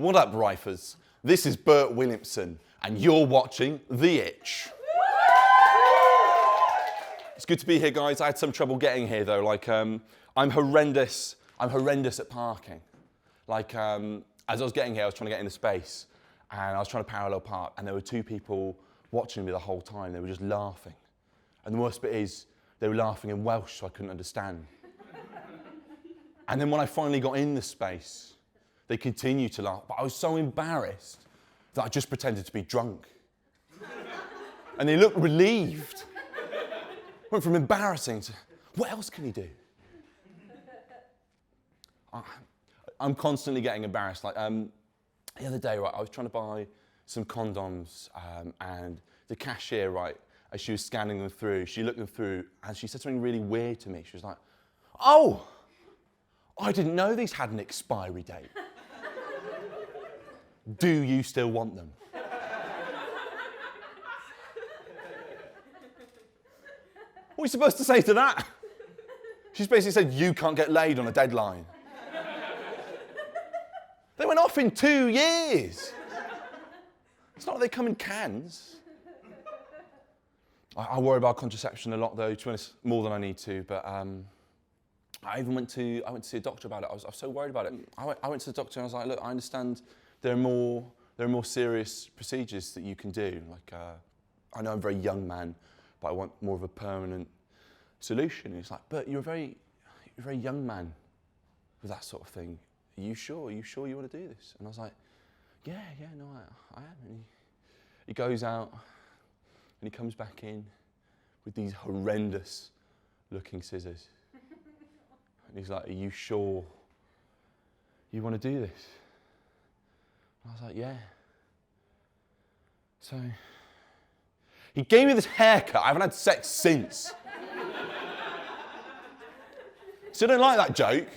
What up, Rifers? This is Burt Williamson, and you're watching The Itch. It's good to be here, guys. I had some trouble getting here, though. I'm horrendous at parking. As I was getting here, I was trying to get into space, and I was trying to parallel park, and there were two people watching me the whole time. They were just laughing. And the worst bit is, they were laughing in Welsh, so I couldn't understand. And then when I finally got in the space, they continued to laugh, but I was so embarrassed that I just pretended to be drunk. And they looked relieved. Went from embarrassing to, what else can he do? I'm constantly getting embarrassed. The other day, right, I was trying to buy some condoms, and the cashier, right, as she was scanning them through, she looked them through, and she said something really weird to me. She was like, "Oh, I didn't know these had an expiry date. Do you still want them?" What are you supposed to say to that? She's basically said, you can't get laid on a deadline. They went off in 2 years. It's not like they come in cans. I worry about contraception a lot, though, to be honest, more than I need to, but I went to see a doctor about it. I was so worried about it. I went to the doctor and I was like, look, I understand there are more serious procedures that you can do. I know I'm a very young man, but I want more of a permanent solution. And he's like, but you're a very young man with that sort of thing. Are you sure? Are you sure you want to do this? And I was like, yeah, no, I am. And he goes out and he comes back in with these horrendous looking scissors. And he's like, are you sure you want to do this? And I was like, yeah. So he gave me this haircut. I haven't had sex since. So I don't like that joke,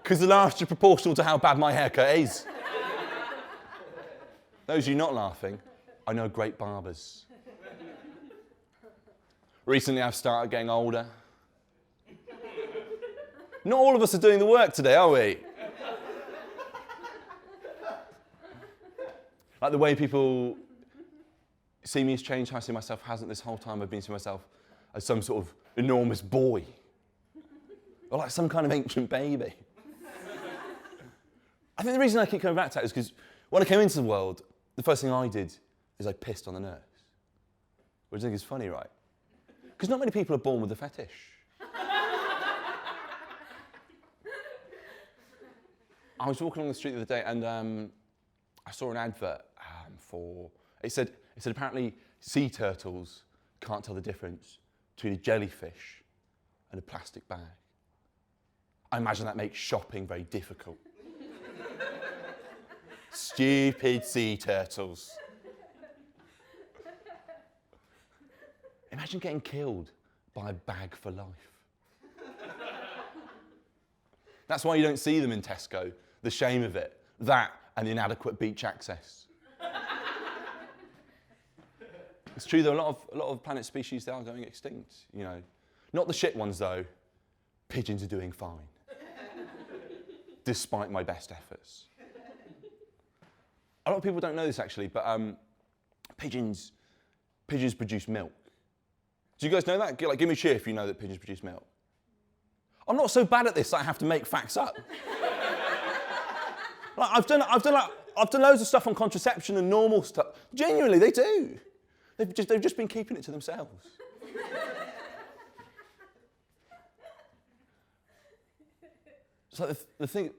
because the laughs are proportional to how bad my haircut is. Those of you not laughing, I know great barbers. Recently I've started getting older. Not all of us are doing the work today, are we? Like the way people see me has changed, how I see myself hasn't. This whole time I've been seeing myself as some sort of enormous boy. Or like some kind of ancient baby. I think the reason I keep coming back to that is because when I came into the world, the first thing I did is I pissed on the nurse. Which I think is funny, right? Because not many people are born with a fetish. I was walking along the street the other day and I saw an advert it said apparently sea turtles can't tell the difference between a jellyfish and a plastic bag. I imagine that makes shopping very difficult. Stupid sea turtles. Imagine getting killed by a bag for life. That's why you don't see them in Tesco. The shame of it. That and the inadequate beach access. It's true though, a lot of planet species, they are going extinct, you know. Not the shit ones though. Pigeons are doing fine. Despite my best efforts. A lot of people don't know this actually, but pigeons produce milk. Do you guys know that? Give me a cheer if you know that pigeons produce milk. I'm not so bad at this that I have to make facts up. I've done loads of stuff on contraception and normal stuff. Genuinely, they do. They've just been keeping it to themselves. So the thing.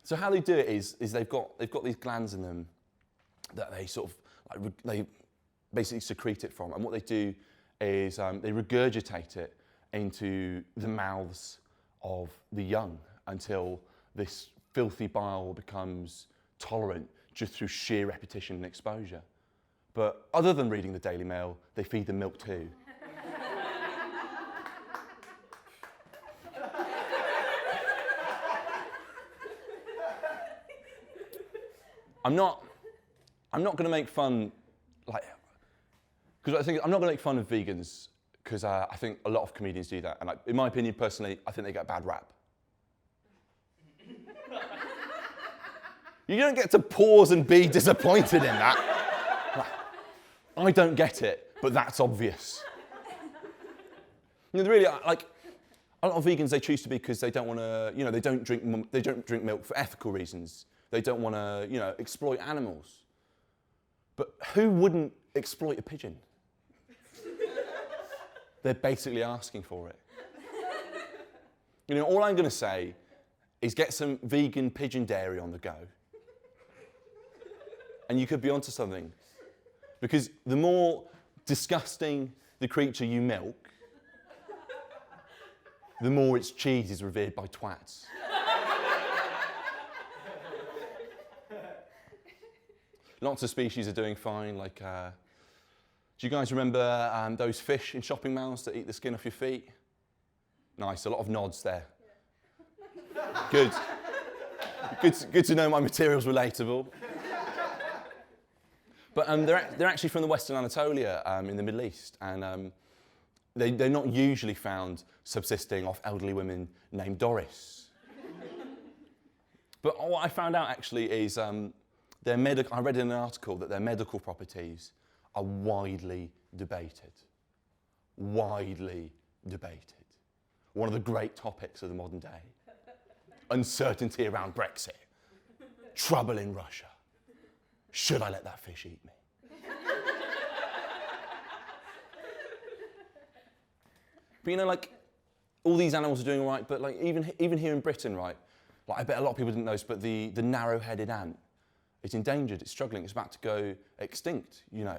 So how they do it is they've got these glands in them that they sort of they basically secrete it from, and what they do is they regurgitate it into the mouths of the young until this filthy bile becomes tolerant just through sheer repetition and exposure. But other than reading the Daily Mail, they feed them milk too. I'm not going to make fun, because I think I'm not going to make fun of vegans, because I think a lot of comedians do that, and in my opinion, personally, I think they get a bad rap. You don't get to pause and be disappointed in that. I don't get it, but that's obvious. You know, really, like, a lot of vegans, they choose to be because they don't want to, you know, they don't drink milk for ethical reasons. They don't want to, you know, exploit animals. But who wouldn't exploit a pigeon? They're basically asking for it. You know, all I'm going to say is get some vegan pigeon dairy on the go. And you could be onto something. Because the more disgusting the creature you milk, the more its cheese is revered by twats. Lots of species are doing fine, like, do you guys remember those fish in shopping malls that eat the skin off your feet? Nice, a lot of nods there. Good. Good to know my material's relatable. But they're actually from the Western Anatolia in the Middle East, and they're not usually found subsisting off elderly women named Doris. But what I found out actually is I read in an article that their medical properties are widely debated. Widely debated. One of the great topics of the modern day. Uncertainty around Brexit. Trouble in Russia. Should I let that fish eat me? But you know, like, all these animals are doing all right, but like even here in Britain, right, like I bet a lot of people didn't know this, but the narrow-headed ant is endangered, it's struggling, it's about to go extinct, you know.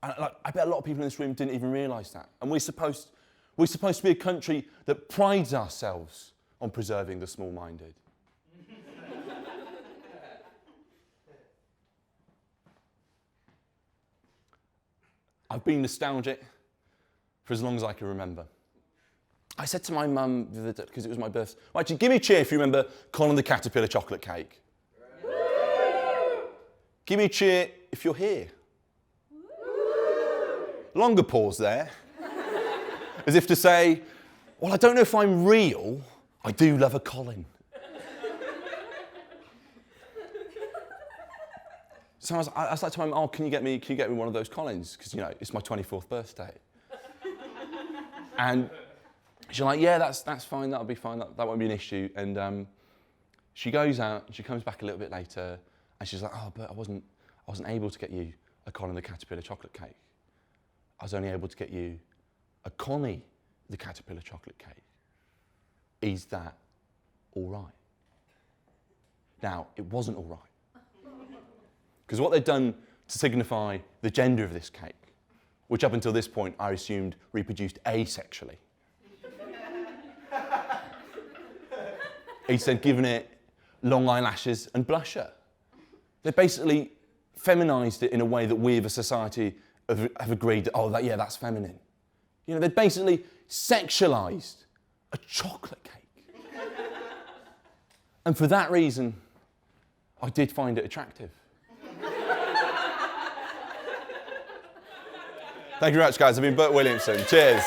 And like, I bet a lot of people in this room didn't even realise that. And we're supposed to be a country that prides ourselves on preserving the small-minded. I've been nostalgic for as long as I can remember. I said to my mum the other day, because it was my birthday, well, actually, give me a cheer if you remember Colin the Caterpillar chocolate cake. Give me a cheer if you're here. Longer pause there. As if to say, well, I don't know if I'm real, I do love a Colin. So I was like to my mum, oh, can you get me one of those Collins? Because, you know, it's my 24th birthday. And she's like, yeah, that's fine, that'll be fine, that won't be an issue. And she goes out, and she comes back a little bit later, and she's like, oh, but I wasn't able to get you a Colin the Caterpillar chocolate cake. I was only able to get you a Connie the Caterpillar chocolate cake. Is that all right? Now, it wasn't all right. Because what they'd done to signify the gender of this cake, which up until this point I assumed reproduced asexually, he said given it long eyelashes and blusher. They basically feminised it in a way that we as a society have agreed that, oh, that's feminine. You know, they basically sexualised a chocolate cake. And for that reason, I did find it attractive. Thank you very much, guys. I've been Burt Williamson. Cheers.